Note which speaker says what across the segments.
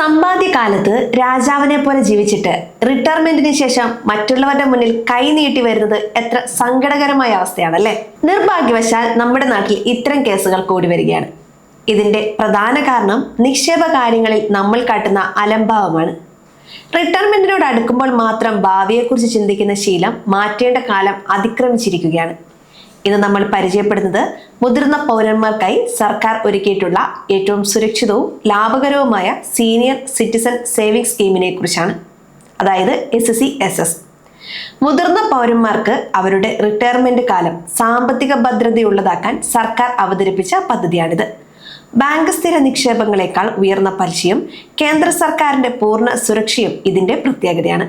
Speaker 1: സമ്പാദ്യകാലത്ത് രാജാവിനെ പോലെ ജീവിച്ചിട്ട് റിട്ടയർമെന്റിന് ശേഷം മറ്റുള്ളവരുടെ മുന്നിൽ കൈനീട്ടി വരുന്നത് എത്ര സങ്കടകരമായ അവസ്ഥയാണല്ലേ. നിർഭാഗ്യവശാൽ നമ്മുടെ നാട്ടിൽ ഇത്തരം കേസുകൾ കൂടി വരികയാണ്. ഇതിന്റെ പ്രധാന കാരണം നിക്ഷേപ കാര്യങ്ങളിൽ നമ്മൾ കാട്ടുന്ന അലംഭാവമാണ്. റിട്ടയർമെന്റിനോട് അടുക്കുമ്പോൾ മാത്രം ഭാവിയെക്കുറിച്ച് ചിന്തിക്കുന്ന ശീലം മാറ്റേണ്ട കാലം അതിക്രമിച്ചിരിക്കുകയാണ്. ഇന്ന് നമ്മൾ പരിചയപ്പെടുന്നത് മുതിർന്ന പൗരന്മാർക്കായി സർക്കാർ ഒരുക്കിയിട്ടുള്ള ഏറ്റവും സുരക്ഷിതവും ലാഭകരവുമായ സീനിയർ സിറ്റിസൺ സേവിംഗ് സ്കീമിനെ കുറിച്ചാണ്, അതായത് SSC-SS. മുതിർന്ന പൗരന്മാർക്ക് അവരുടെ റിട്ടയർമെന്റ് കാലം സാമ്പത്തിക ഭദ്രതയുള്ളതാക്കാൻ സർക്കാർ അവതരിപ്പിച്ച പദ്ധതിയാണിത്. ബാങ്ക് സ്ഥിര നിക്ഷേപങ്ങളെക്കാൾ ഉയർന്ന പലിശയും കേന്ദ്ര സർക്കാരിന്റെ പൂർണ്ണ സുരക്ഷയും ഇതിന്റെ പ്രത്യേകതയാണ്.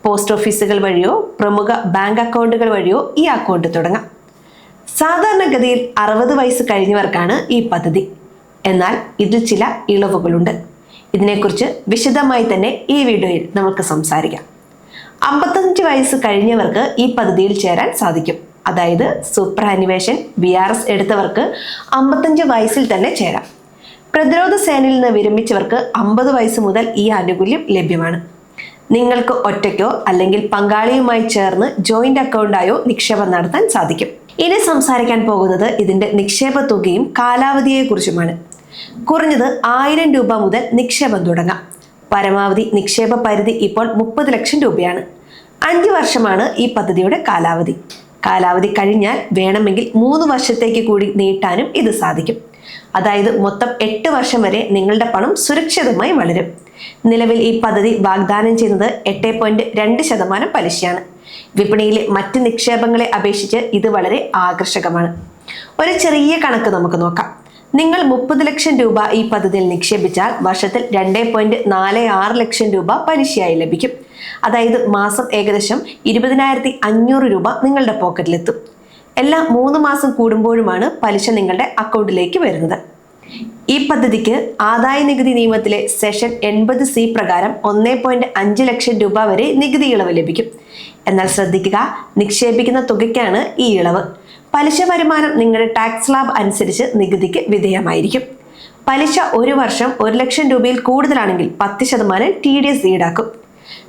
Speaker 1: പോസ്റ്റ് ഓഫീസുകൾ വഴിയോ പ്രമുഖ ബാങ്ക് അക്കൗണ്ടുകൾ വഴിയോ ഈ അക്കൗണ്ട് തുടങ്ങാം. സാധാരണഗതിയിൽ 60 വയസ്സ് കഴിഞ്ഞവർക്കാണ് ഈ പദ്ധതി. എന്നാൽ ഇതിൽ ചില ഇളവുകളുണ്ട്. ഇതിനെക്കുറിച്ച് വിശദമായി തന്നെ ഈ വീഡിയോയിൽ നമുക്ക് സംസാരിക്കാം. 55 വയസ്സ് കഴിഞ്ഞവർക്ക് ഈ പദ്ധതിയിൽ ചേരാൻ സാധിക്കും. അതായത് സൂപ്പർ ആനുവേഷൻ VRS എടുത്തവർക്ക് 55 വയസ്സിൽ തന്നെ ചേരാം. പ്രതിരോധ സേനയിൽ നിന്ന് വിരമിച്ചവർക്ക് 50 വയസ്സ് മുതൽ ഈ ആനുകൂല്യം ലഭ്യമാണ്. നിങ്ങൾക്ക് ഒറ്റയ്ക്കോ അല്ലെങ്കിൽ പങ്കാളിയുമായി ചേർന്ന് ജോയിന്റ് അക്കൗണ്ടായോ നിക്ഷേപം നടത്താൻ സാധിക്കും. ഇനി സംസാരിക്കാൻ പോകുന്നത് ഇതിന്റെ നിക്ഷേപ തുകയും കാലാവധിയെ കുറിച്ചുമാണ്. കുറഞ്ഞത് 1000 രൂപ മുതൽ നിക്ഷേപം തുടങ്ങാം. പരമാവധി നിക്ഷേപ പരിധി ഇപ്പോൾ 30 ലക്ഷം രൂപയാണ്. 5 വർഷമാണ് ഈ പദ്ധതിയുടെ കാലാവധി. കാലാവധി കഴിഞ്ഞാൽ വേണമെങ്കിൽ 3 വർഷത്തേക്ക് കൂടി നീട്ടാനും ഇത് സാധിക്കും. അതായത് മൊത്തം 8 വർഷം വരെ നിങ്ങളുടെ പണം സുരക്ഷിതമായി വളരും. നിലവിൽ ഈ പദ്ധതി വാഗ്ദാനം ചെയ്യുന്നത് 8.2% പലിശയാണ്. വിപണിയിലെ മറ്റ് നിക്ഷേപങ്ങളെ അപേക്ഷിച്ച് ഇത് വളരെ ആകർഷകമാണ്. ഒരു ചെറിയ കണക്ക് നമുക്ക് നോക്കാം. നിങ്ങൾ 30 ലക്ഷം രൂപ ഈ പദ്ധതിയിൽ നിക്ഷേപിച്ചാൽ വർഷത്തിൽ 2.46 ലക്ഷം രൂപ പലിശയായി ലഭിക്കും. അതായത് മാസം ഏകദേശം 20,500 രൂപ നിങ്ങളുടെ പോക്കറ്റിലെത്തും. എല്ലാ 3 മാസം കൂടുമ്പോഴുമാണ് പലിശ നിങ്ങളുടെ അക്കൗണ്ടിലേക്ക് വരുന്നത്. ഈ പദ്ധതിക്ക് ആദായ നികുതി നിയമത്തിലെ സെഷൻ 80C പ്രകാരം 1.5 ലക്ഷം രൂപ വരെ നികുതി ഇളവ് ലഭിക്കും. എന്നാൽ ശ്രദ്ധിക്കുക, നിക്ഷേപിക്കുന്ന തുകയ്ക്കാണ് ഈ ഇളവ്. പലിശ വരുമാനം നിങ്ങളുടെ ടാക്സ് സ്ലാബ് അനുസരിച്ച് നികുതിക്ക് വിധേയമായിരിക്കും. പലിശ ഒരു വർഷം 1 ലക്ഷം രൂപയിൽ കൂടുതലാണെങ്കിൽ 10% TDS ഈടാക്കും.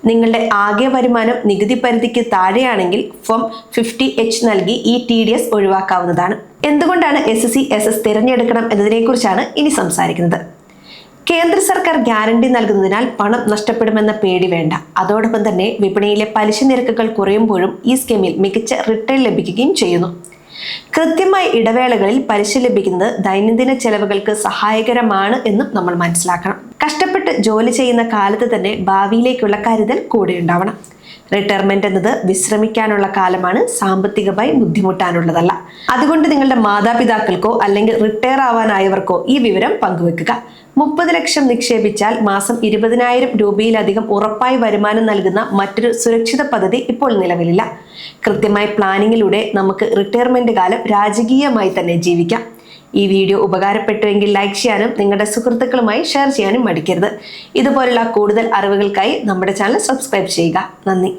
Speaker 1: നിങ്ങളുടെ ആകെ വരുമാനം നികുതി പരിധിക്ക് താഴെയാണെങ്കിൽ ഫോം 50H നൽകി ഈ TDS ഒഴിവാക്കാവുന്നതാണ്. എന്തുകൊണ്ടാണ് SSC-SS തിരഞ്ഞെടുക്കണം എന്നതിനെക്കുറിച്ചാണ് ഇനി സംസാരിക്കുന്നത്. കേന്ദ്ര സർക്കാർ ഗ്യാരണ്ടി നൽകുന്നതിനാൽ പണം നഷ്ടപ്പെടുമെന്ന പേടി വേണ്ട. അതോടൊപ്പം തന്നെ വിപണിയിലെ പലിശ നിരക്കുകൾ കുറയുമ്പോഴും ഈ സ്കീമിൽ മികച്ച റിട്ടേൺ ലഭിക്കുകയും ചെയ്യുന്നു. കൃത്യമായ ഇടവേളകളിൽ പലിശ ലഭിക്കുന്നത് ദൈനംദിന ചെലവുകൾക്ക് സഹായകരമാണ് എന്നും നമ്മൾ മനസ്സിലാക്കണം. കഷ്ടപ്പെട്ട് ജോലി ചെയ്യുന്ന കാലത്ത് തന്നെ ഭാവിയിലേക്കുള്ള കരുതൽ കൂടെ ഉണ്ടാവണം. റിട്ടയർമെന്റ് എന്നത് വിശ്രമിക്കാനുള്ള കാലമാണ്, സാമ്പത്തികമായി ബുദ്ധിമുട്ടാനുള്ളതല്ല. അതുകൊണ്ട് നിങ്ങളുടെ മാതാപിതാക്കൾക്കോ അല്ലെങ്കിൽ റിട്ടയർ ആവാനായവർക്കോ ഈ വിവരം പങ്കുവെക്കുക. 30 ലക്ഷം നിക്ഷേപിച്ചാൽ മാസം 20,000 രൂപയിലധികം ഉറപ്പായി വരുമാനം നൽകുന്ന മറ്റൊരു സുരക്ഷിത പദ്ധതി ഇപ്പോൾ നിലവിലില്ല. കൃത്യമായ പ്ലാനിങ്ങിലൂടെ നമുക്ക് റിട്ടയർമെന്റ് കാലം രാജകീയമായി തന്നെ ജീവിക്കാം. ഈ വീഡിയോ ഉപകാരപ്പെട്ടുവെങ്കിൽ ലൈക്ക് ചെയ്യാനും നിങ്ങളുടെ സുഹൃത്തുക്കളുമായി ഷെയർ ചെയ്യാനും മടിക്കരുത്. ഇതുപോലുള്ള കൂടുതൽ അറിവുകൾക്കായി നമ്മുടെ ചാനൽ സബ്സ്ക്രൈബ് ചെയ്യുക. നന്ദി.